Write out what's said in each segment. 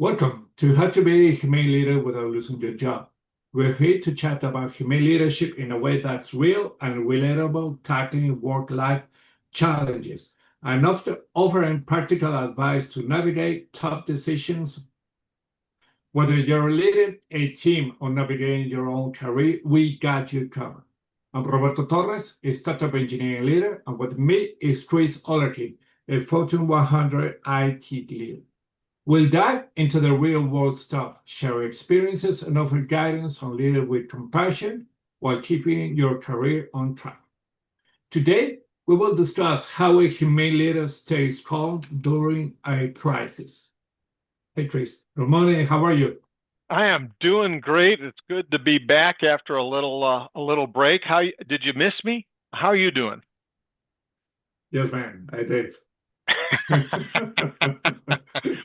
Welcome to How to Be a Humane Leader Without Losing Your Job. We're here to chat about humane leadership in a way that's real and relatable, tackling work-life challenges, and often offering practical advice to navigate tough decisions. Whether you're leading a team or navigating your own career, we got you covered. I'm Roberto Torres, a startup engineering leader, and with me is Chris Olerty, a Fortune 100 IT leader. We'll dive into the real-world stuff, share experiences, and offer guidance on leading with compassion while keeping your career on track. Today, we will discuss how a humane leader stays calm during a crisis. Hey, Chris. Good morning. How are you? I am doing great. It's good to be back after a little break. Did you miss me? How are you doing? Yes, man, I did.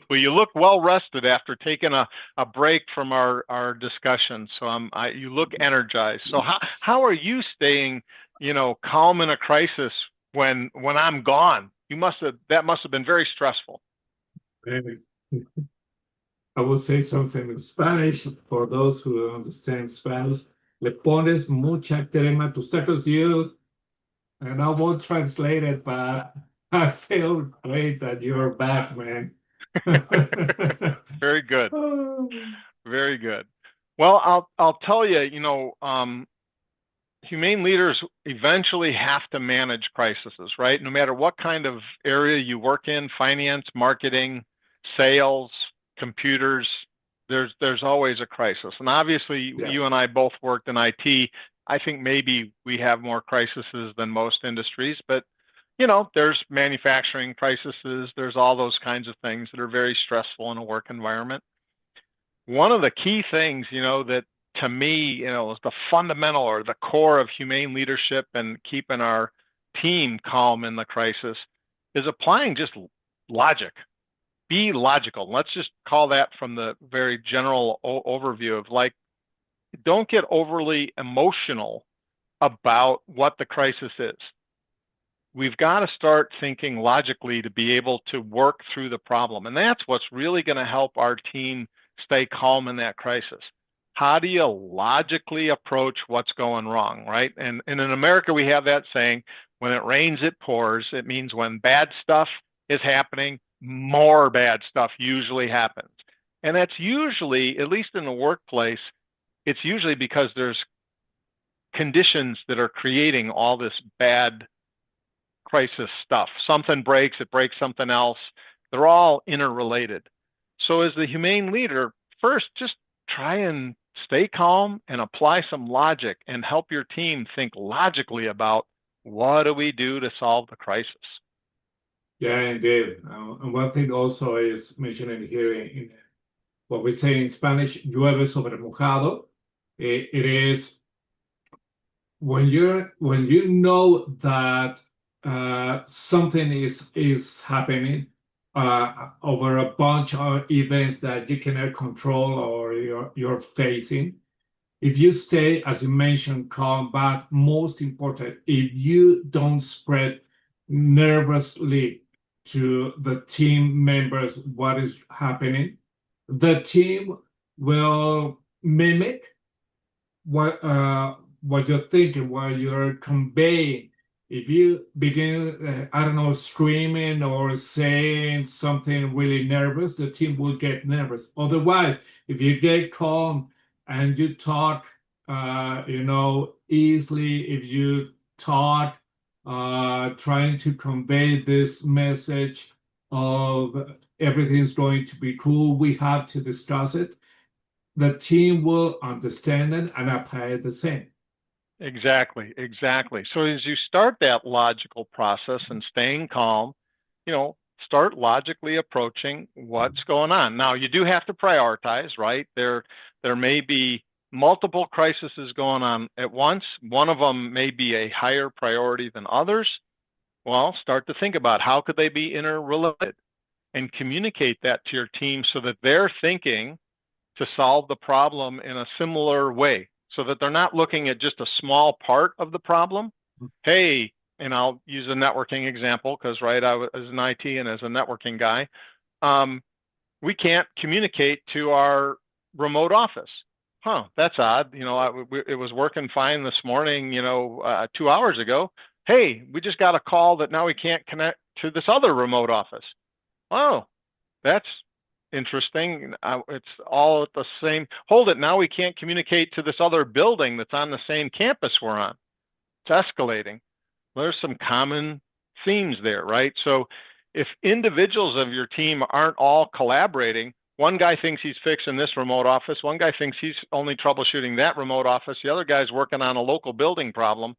Well, you look well rested after taking a break from our discussion. So you look energized. So how are you staying, calm in a crisis when I'm gone? That must have been very stressful. I will say something in Spanish for those who understand Spanish. Le pones mucha crema a tus tacos. And I won't translate it, but I feel great that you're back, man. Very good. Very good. Well, I'll tell you, humane leaders eventually have to manage crises, right? No matter what kind of area you work in, finance, marketing, sales, computers, there's always a crisis. And obviously, you and I both worked in IT. I think maybe we have more crises than most industries, but there's manufacturing crises. There's all those kinds of things that are very stressful in a work environment. One of the key things, that to me, is the fundamental or the core of humane leadership and keeping our team calm in the crisis is applying just logic. Be logical. Let's just call that from the very general overview of don't get overly emotional about what the crisis is. We've got to start thinking logically to be able to work through the problem. And that's what's really going to help our team stay calm in that crisis. How do you logically approach what's going wrong, right? And in America, we have that saying, when it rains, it pours. It means when bad stuff is happening, more bad stuff usually happens. And that's usually, at least in the workplace, it's usually because there's conditions that are creating all this bad crisis stuff. Something breaks, it breaks something else. They're all interrelated. So as the humane leader, first, just try and stay calm and apply some logic and help your team think logically about what do we do to solve the crisis. Yeah, indeed. And one thing also is mentioned here in what we say in Spanish, llueve sobre mojado. It is when you know that something is happening over a bunch of events that you cannot control or you're facing. If you stay, as you mentioned, calm, but most important, if you don't spread nervously to the team members what is happening, the team will mimic what you're thinking, what you're conveying. If you begin, I don't know, screaming or saying something really nervous, the team will get nervous. Otherwise, if you get calm and you talk, easily, if you talk, trying to convey this message of everything's going to be cool, we have to discuss it, the team will understand it and apply it the same. Exactly. So as you start that logical process and staying calm, start logically approaching what's going on. Now, you do have to prioritize, right? There may be multiple crises going on at once. One of them may be a higher priority than others. Well, start to think about how could they be interrelated and communicate that to your team so that they're thinking to solve the problem in a similar way, so that they're not looking at just a small part of the problem. Hey, and I'll use a networking example because, right, I was in IT and as a networking guy, we can't communicate to our remote office. Huh, that's odd. It was working fine this morning, 2 hours ago. Hey, we just got a call that now we can't connect to this other remote office. Oh, that's interesting. It's all at the same. Hold it. Now we can't communicate to this other building that's on the same campus we're on. It's escalating. There's some common themes there, right? So if individuals of your team aren't all collaborating, one guy thinks he's fixing this remote office, one guy thinks he's only troubleshooting that remote office, the other guy's working on a local building problem.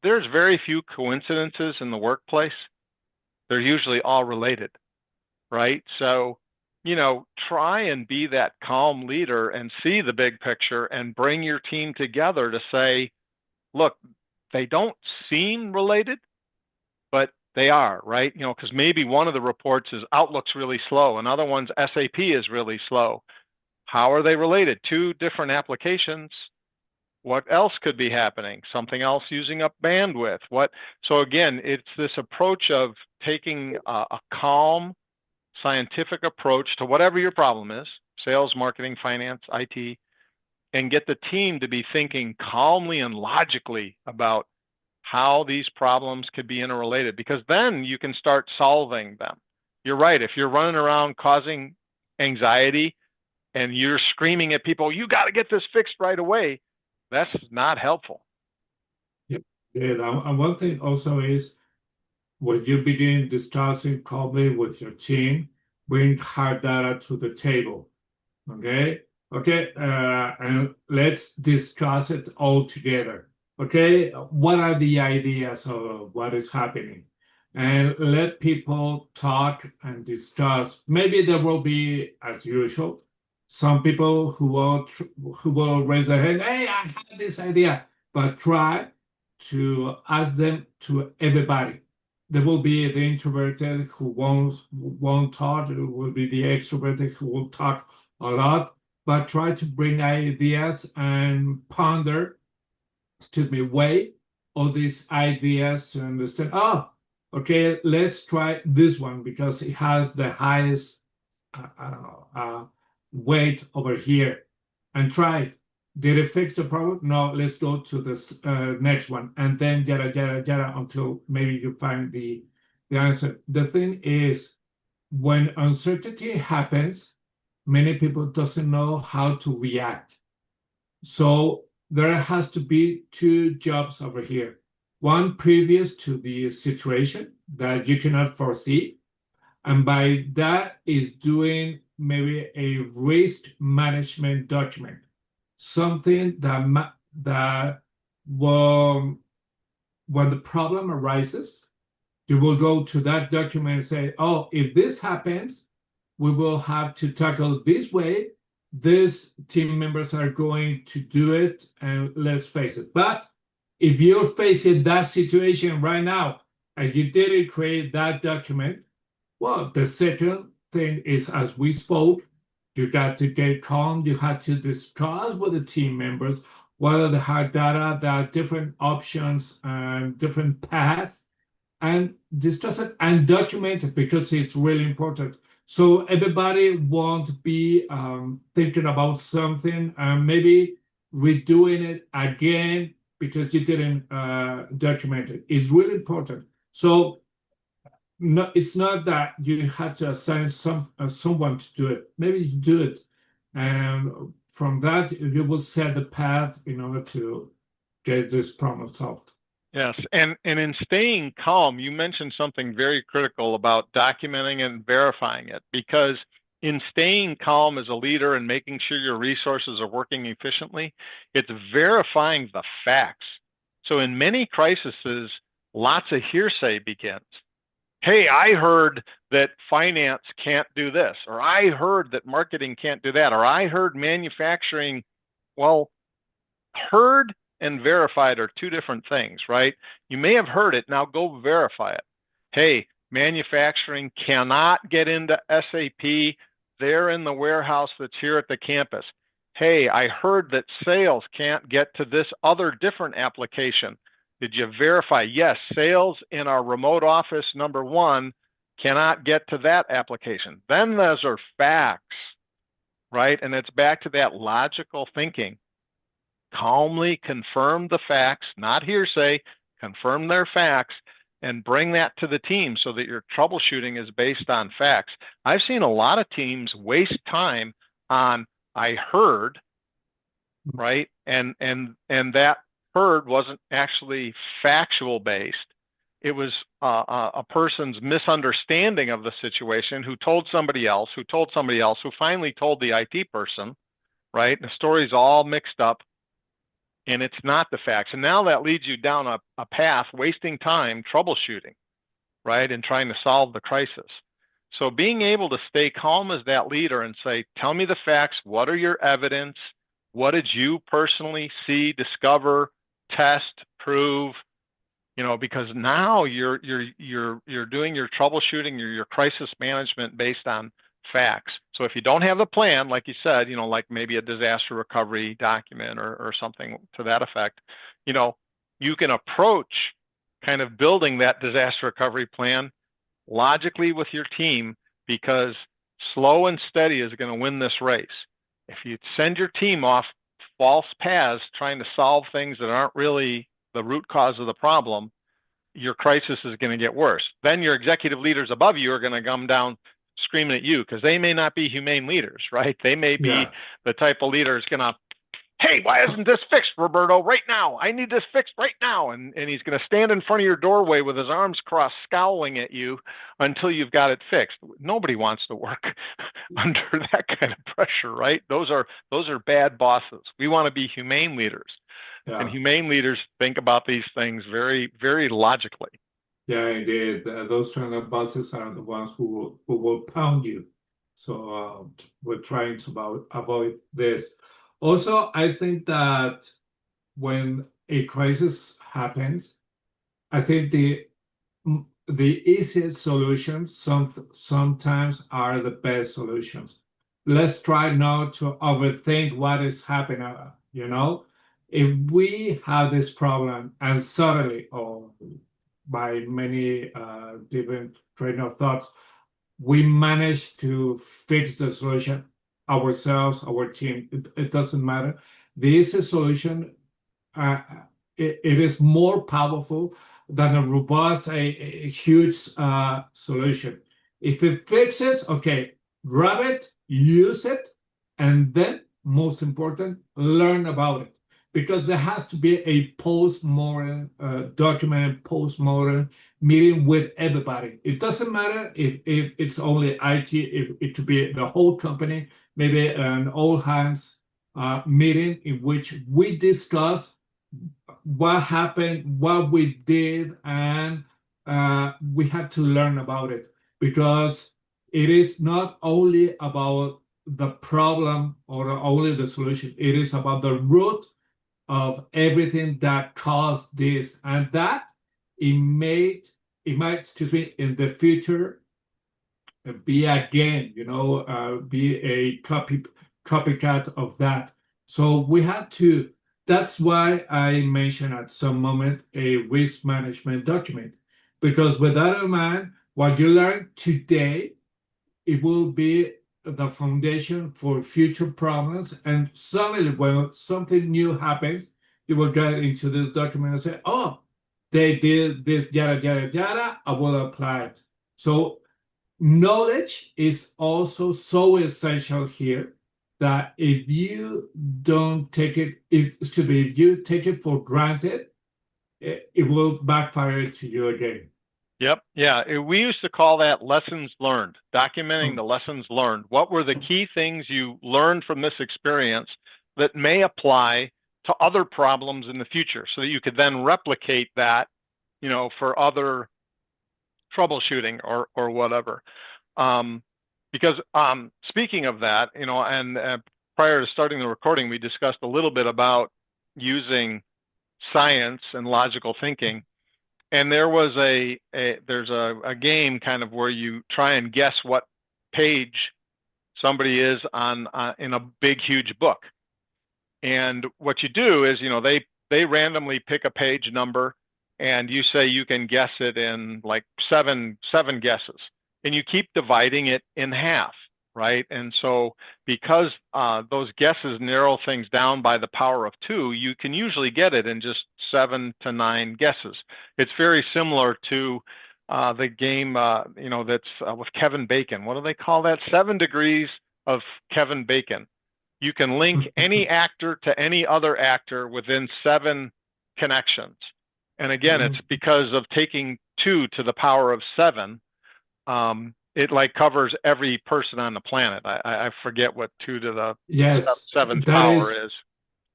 There's very few coincidences in the workplace. They're usually all related, right? So, try and be that calm leader and see the big picture and bring your team together to say, look, they don't seem related, but they are, right? Because maybe one of the reports is Outlook's really slow, another one's SAP is really slow. How are they related? Two different applications. What else could be happening? Something else using up bandwidth. So again, it's this approach of taking a calm, scientific approach to whatever your problem is, sales, marketing, finance, IT, and get the team to be thinking calmly and logically about how these problems could be interrelated, because then you can start solving them. You're right. If you're running around causing anxiety and you're screaming at people, you got to get this fixed right away, that's not helpful. Yeah. And one thing also is when you begin discussing calmly with your team, bring hard data to the table. Okay? Okay, and let's discuss it all together. Okay, what are the ideas of what is happening? And let people talk and discuss. Maybe there will be, as usual, some people who will raise their hand. Hey, I have this idea, but try to ask them to everybody. There will be the introverted who won't talk. There will be the extroverted who will talk a lot, but try to bring ideas and ponder, weigh all these ideas to understand, oh, okay, let's try this one because it has the highest, I don't know, weight over here, and try it. Did it fix the problem? No, let's go to this next one, and then yada, yada, yada, until maybe you find the answer. The thing is, when uncertainty happens, many people doesn't know how to react. So there has to be two jobs over here. One previous to the situation that you cannot foresee. And by that is doing maybe a risk management document, something that will, when the problem arises, you will go to that document and say, oh, if this happens, we will have to tackle this way. These team members are going to do it, and let's face it. But if you're facing that situation right now and you didn't create that document, well, the second thing is, as we spoke, you got to get calm. You had to discuss with the team members whether they had data, there are different options and different paths, and discuss it and document it because it's really important. So everybody won't be thinking about something and maybe redoing it again because you didn't document it. It's really important. So no, it's not that you had to assign someone to do it. Maybe you do it, and from that you will set the path in order to get this problem solved. Yes, and in staying calm, you mentioned something very critical about documenting and verifying it, because in staying calm as a leader and making sure your resources are working efficiently, it's verifying the facts. So in many crises, lots of hearsay begins. Hey, I heard that finance can't do this, or I heard that marketing can't do that, or I heard manufacturing. Well, heard and verified are two different things, right? You may have heard it, now go verify it. Hey, manufacturing cannot get into SAP. They're in the warehouse that's here at the campus. Hey, I heard that sales can't get to this other different application. Did you verify? Yes, sales in our remote office number one cannot get to that application. Then those are facts, right? And it's back to that logical thinking. Calmly confirm the facts, not hearsay, confirm their facts, and bring that to the team so that your troubleshooting is based on facts. I've seen a lot of teams waste time on I heard, right? And that heard wasn't actually factual based. It was a person's misunderstanding of the situation who told somebody else, who told somebody else, who finally told the IT person, right? And the story's all mixed up and it's not the facts. And now that leads you down a path, wasting time troubleshooting, right? And trying to solve the crisis. So being able to stay calm as that leader and say, tell me the facts. What are your evidence? What did you personally see, discover, test, prove? Because now you're doing your troubleshooting, your crisis management based on facts. So if you don't have the plan, like you said, like maybe a disaster recovery document or something to that effect, you can approach kind of building that disaster recovery plan logically with your team, because slow and steady is going to win this race. If you send your team off false paths trying to solve things that aren't really the root cause of the problem, your crisis is going to get worse. Then your executive leaders above you are going to come down screaming at you because they may not be humane leaders, right? They may be the type of leader is going to, hey, why isn't this fixed, Roberto, right now? I need this fixed right now. And he's going to stand in front of your doorway with his arms crossed, scowling at you until you've got it fixed. Nobody wants to work under that kind of pressure, right? Those are bad bosses. We want to be humane leaders. Yeah. And humane leaders think about these things very, very logically. Yeah, indeed. Those kind of bosses are the ones who will pound you. So we're trying to avoid this. Also, I think that when a crisis happens, I think the easiest solutions sometimes are the best solutions. Let's try not to overthink what is happening, If we have this problem and suddenly, or by many different train of thoughts, we manage to fix the solution ourselves, our team, it doesn't matter. This solution, it is more powerful than a robust, a huge solution. If it fixes, okay, grab it, use it, and then, most important, learn about it. Because there has to be a post-mortem, documented post-mortem meeting with everybody. It doesn't matter if it's only IT, if it could be the whole company, maybe an all-hands meeting in which we discuss what happened, what we did, and we had to learn about it. Because it is not only about the problem or only the solution, it is about the root of everything that caused this, and that it might, excuse me, in the future be again, be a copycat of that. So we had to. That's why I mentioned at some moment a risk management document, because with that in mind, what you learn today, it will be the foundation for future problems. And suddenly, when something new happens, you will get into this document and say, oh, they did this, yada, yada, yada, I will apply it. So knowledge is also so essential here that if you don't take it, if you take it for granted, it will backfire to you again. Yep. Yeah. We used to call that lessons learned, documenting the lessons learned. What were the key things you learned from this experience that may apply to other problems in the future so that you could then replicate that, for other troubleshooting or whatever. Because speaking of that, and prior to starting the recording, we discussed a little bit about using science and logical thinking. And there was there's a game kind of where you try and guess what page somebody is on in a big, huge book. And what you do is, they randomly pick a page number, and you say you can guess it in like seven guesses. and you keep dividing it in half, right? And so because those guesses narrow things down by the power of 2, you can usually get it in just 7 to 9 guesses. It's very similar to the game, that's with Kevin Bacon. What do they call that? 7 Degrees of Kevin Bacon. You can link any actor to any other actor within 7 connections. And again, it's because of taking 2 to the power of 7. It like covers every person on the planet. I forget what 2 to the Yes, 7th that power is is.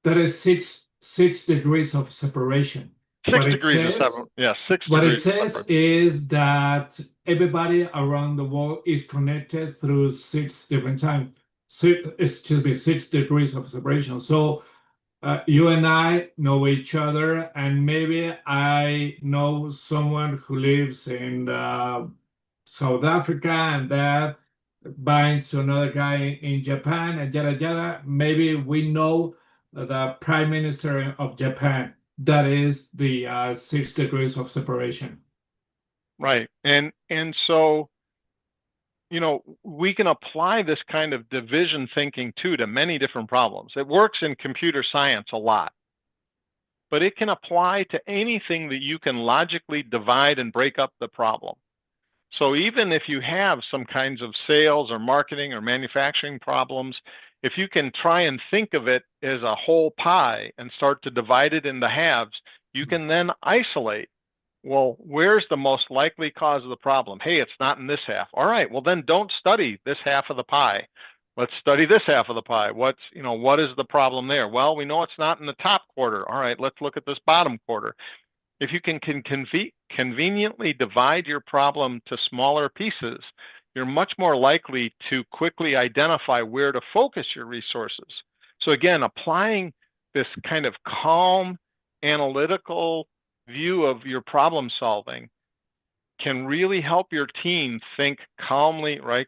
that is six degrees of separation. 6 What it degrees of says, separation. Yeah, 6 what it degrees of says separation. is that everybody around the world is connected through 6 different times. 6 degrees of separation. So you and I know each other, and maybe I know someone who lives in South Africa, and that binds to another guy in Japan, and yada yada. Maybe we know the Prime Minister of Japan. That is the 6 degrees of separation. Right. And so, we can apply this kind of division thinking too to many different problems. It works in computer science a lot, but it can apply to anything that you can logically divide and break up the problem. So even if you have some kinds of sales or marketing or manufacturing problems, if you can try and think of it as a whole pie and start to divide it into halves, you can then isolate. Well, where's the most likely cause of the problem? Hey, it's not in this half. All right, well then don't study this half of the pie. Let's study this half of the pie. What is the problem there? Well, we know it's not in the top quarter. All right, let's look at this bottom quarter. If you can conveniently divide your problem to smaller pieces, you're much more likely to quickly identify where to focus your resources. So again, applying this kind of calm, analytical view of your problem solving can really help your team think calmly, right?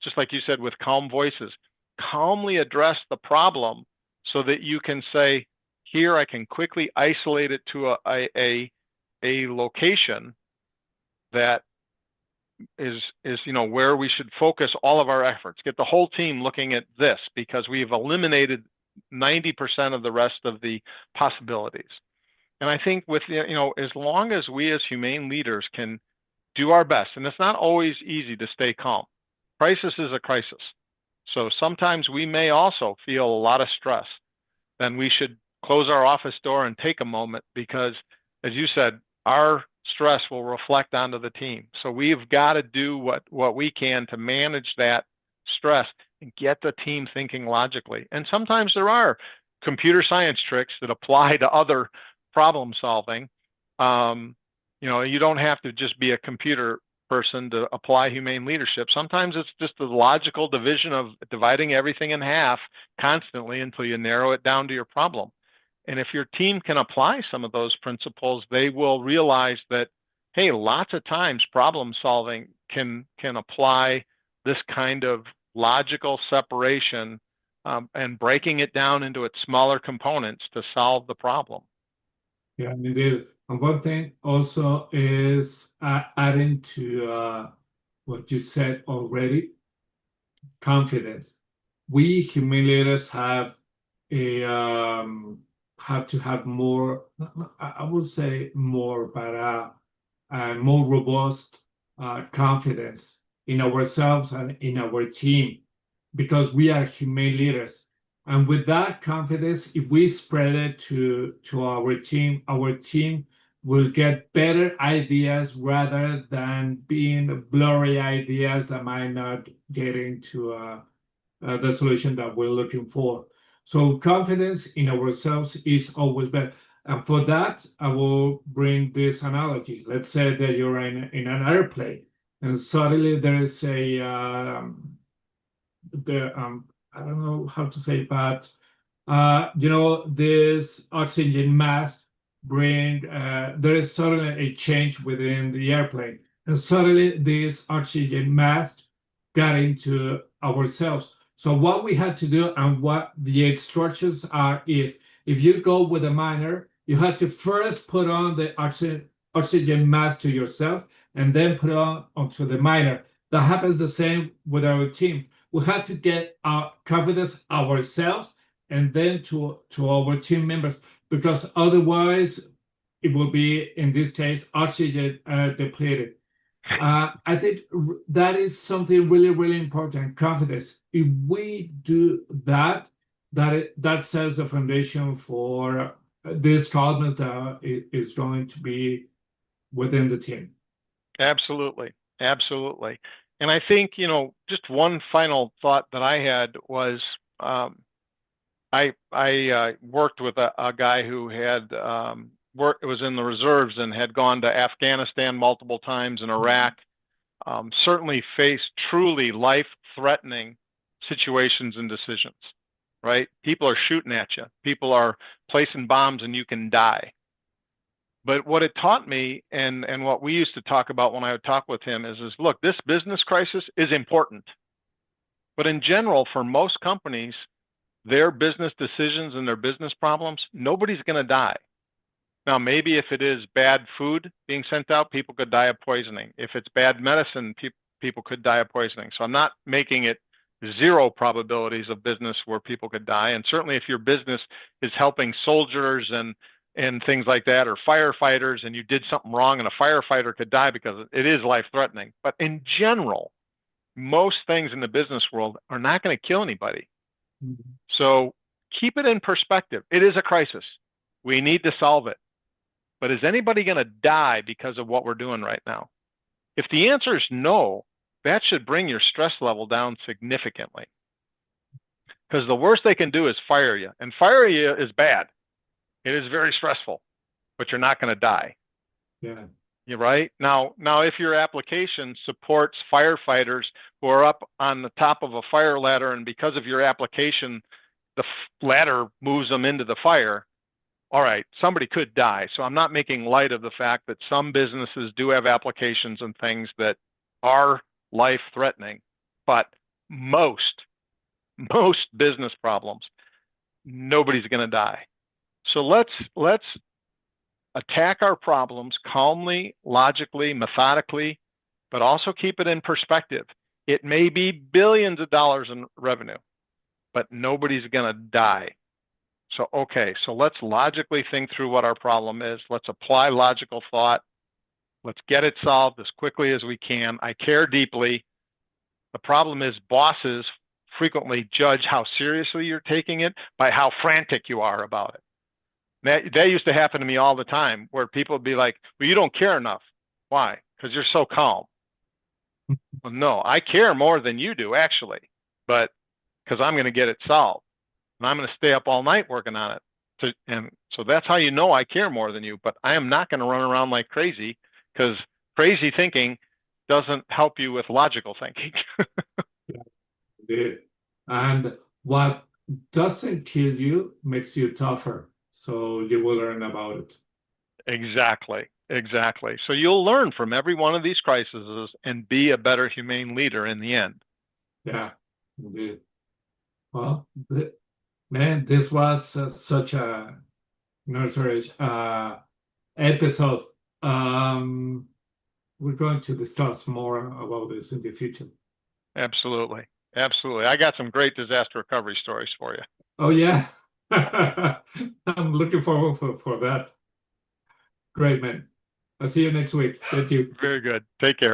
Just like you said, with calm voices, calmly address the problem so that you can say, here I can quickly isolate it to a location that is where we should focus all of our efforts. Get the whole team looking at this because we've eliminated 90% of the rest of the possibilities. And I think with as long as we as humane leaders can do our best, and it's not always easy to stay calm. Crisis is a crisis. So sometimes we may also feel a lot of stress. Then we should close our office door and take a moment because, as you said, our stress will reflect onto the team. So we've got to do what we can to manage that stress and get the team thinking logically. And sometimes there are computer science tricks that apply to other problem solving. You don't have to just be a computer person to apply humane leadership. Sometimes it's just the logical division of dividing everything in half constantly until you narrow it down to your problem. And if your team can apply some of those principles, they will realize that, hey, lots of times problem solving can apply this kind of logical separation and breaking it down into its smaller components to solve the problem. Yeah, indeed. And one thing also is adding to what you said already, confidence. We humane leaders have to have more, I would say more, but more robust confidence in ourselves and in our team because we are humane leaders. And with that confidence, if we spread it to our team will get better ideas rather than being blurry ideas that might not get into the solution that we're looking for. So confidence in ourselves is always better. And for that, I will bring this analogy. Let's say that you're in an airplane and suddenly there is I don't know how to say, but this oxygen mask there is suddenly a change within the airplane, and suddenly this oxygen mask got into ourselves. So what we had to do and what the instructions are, if you go with a miner, you have to first put on the oxygen mask to yourself and then put it on onto the miner. that happens the same with our team. We have to get our confidence ourselves and then to our team members, because otherwise it will be, in this case, oxygen depleted. I think that is something really, really important, confidence. If we do that, that sets the foundation for this calmness that is going to be within the team. Absolutely. Absolutely. And I think, just one final thought that I had was, I worked with a guy who had was in the reserves and had gone to Afghanistan multiple times, and Iraq. Certainly faced truly life-threatening situations and decisions, right? People are shooting at you. People are placing bombs and you can die. But what it taught me, and what we used to talk about when I would talk with him is look, this business crisis is important. But in general, for most companies, their business decisions and their business problems, nobody's going to die. Now, maybe if it is bad food being sent out, people could die of poisoning. If it's bad medicine, people could die of poisoning. So I'm not making it zero probabilities of business where people could die. And certainly if your business is helping soldiers and things like that, or firefighters, and you did something wrong and a firefighter could die because it is life-threatening. But in general, most things in the business world are not going to kill anybody. Mm-hmm. So keep it in perspective. It is a crisis. We need to solve it. But is anybody going to die because of what we're doing right now? If the answer is no, that should bring your stress level down significantly. Because the worst they can do is fire you. And fire you is bad. It is very stressful, but you're not going to die. Yeah. You're right. Now, if your application supports firefighters who are up on the top of a fire ladder, and because of your application, the ladder moves them into the fire, all right, somebody could die. So I'm not making light of the fact that some businesses do have applications and things that are life-threatening, but most business problems, nobody's going to die. So let's attack our problems calmly, logically, methodically, but also keep it in perspective. It may be billions of dollars in revenue, but nobody's going to die. So, okay, so let's logically think through what our problem is. Let's apply logical thought. Let's get it solved as quickly as we can. I care deeply. The problem is bosses frequently judge how seriously you're taking it by how frantic you are about it. That used to happen to me all the time, where people would be like, well, you don't care enough. Why? Because you're so calm. Well, no, I care more than you do, actually, but because I'm going to get it solved. And I'm going to stay up all night working on it. And so that's how you know I care more than you. But I am not going to run around like crazy, because crazy thinking doesn't help you with logical thinking. Yeah. And what doesn't kill you makes you tougher. So you will learn about it. Exactly. So you'll learn from every one of these crises and be a better humane leader in the end. Yeah, indeed. Well, man, this was such a nurturous episode. We're going to discuss more about this in the future. Absolutely. I got some great disaster recovery stories for you. Oh, yeah. I'm looking forward for that. Great, man. I'll see you next week. Thank you. Very good. Take care.